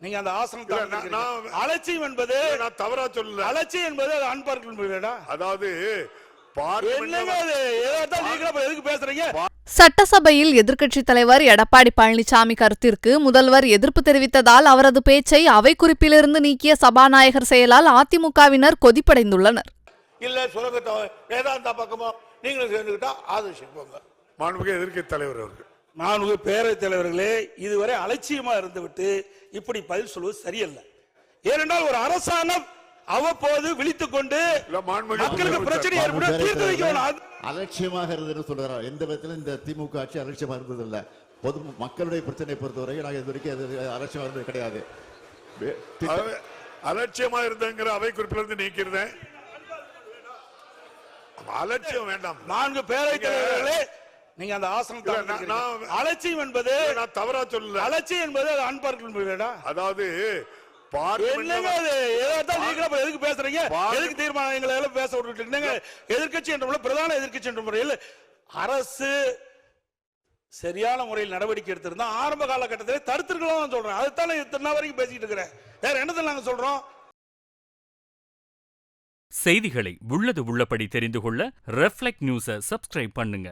நீங்க அந்த ஆசனம் அலட்சியம் என்பது நான் தவறா சொல்லல. அலட்சியம் என்பது அன்பார்க்க அதாவது எதுக்கு பேசுறீங்க? சட்டசபையில் எதிர்க்கட்சித் தலைவர் எடப்பாடி பழனிசாமி கருத்திற்கு முதல்வர் எதிர்ப்பு தெரிவித்ததால் அவரது பேச்சை அவை குறிப்பிலிருந்து நீக்கிய சபாநாயகர் செயலால் அதிமுகவினர் கொதிப்படைந்துள்ளனர். இல்ல சுரங்கத்தை வேதாந்தா பக்கமோ நீங்களும் சேர்ந்துக்கிட்டா ஆதரிச்சுக்கோங்க. மாண்புமிகு எதிர்க்கட்சி தலைவர் அவர்கள், மாண்புமிகு பேரவைத் தலைவர்களே, இதுவரை அலட்சியமா இருந்துவிட்டு இப்படி பதில் சொல்வது சரியல்ல. ஏனென்றால் ஒரு அரசாங்கம் அவ்வப்போது விழித்துக் கொண்டு மக்களுக்கு பிரச்சனை ஏற்படும் தீர்த்து வைக்கணும். அலட்சியமாக இருந்தது சொல்றாரு. எந்த விதத்திலும் இந்த திமுக ஆட்சி அலட்சியமா இருந்தது இல்ல. பொது மக்களுடைய பிரச்சனை பொறுத்தவரை நாங்கள் இது வரைக்கும் அலட்சியமா இருந்தது கிடையாது. அலட்சியமா இருந்தங்கிற அவை குறிப்பிலிருந்து நீக்கிறேன். அலட்சியம் வேண்டாம். நான்கு பேரவைத் தலைவர்களே, நீங்க அந்த ஆசனம் அலட்சியம் என்பது நான் தவறா சொல்லல. அலட்சியம் என்பது அன்பார்க்க அதாவது எதுக்கு பேசுறீங்க? எதுக்கு தீர்மானங்களை எல்லாம் பேச விட்டுட்டு எதிர்கட்சி என்ற பிரதான எதிர்கட்சி என்ற முறையில் அரசு சரியான முறையில் நடவடிக்கை எடுத்திருந்தா ஆரம்ப காலகட்டத்தில் தடுத்திருக்கலாம் சொல்றேன். அதுதான் இத்தனை வரைக்கும் பேசிட்டு இருக்கிறேன். வேற என்னது நாங்க சொல்றோம்? செய்திகளை உள்ளது உள்ளபடி தெரிந்து கொள்ள ரெஃப்ளெக்ட் நியூஸை சப்ஸ்கிரைப் பண்ணுங்க.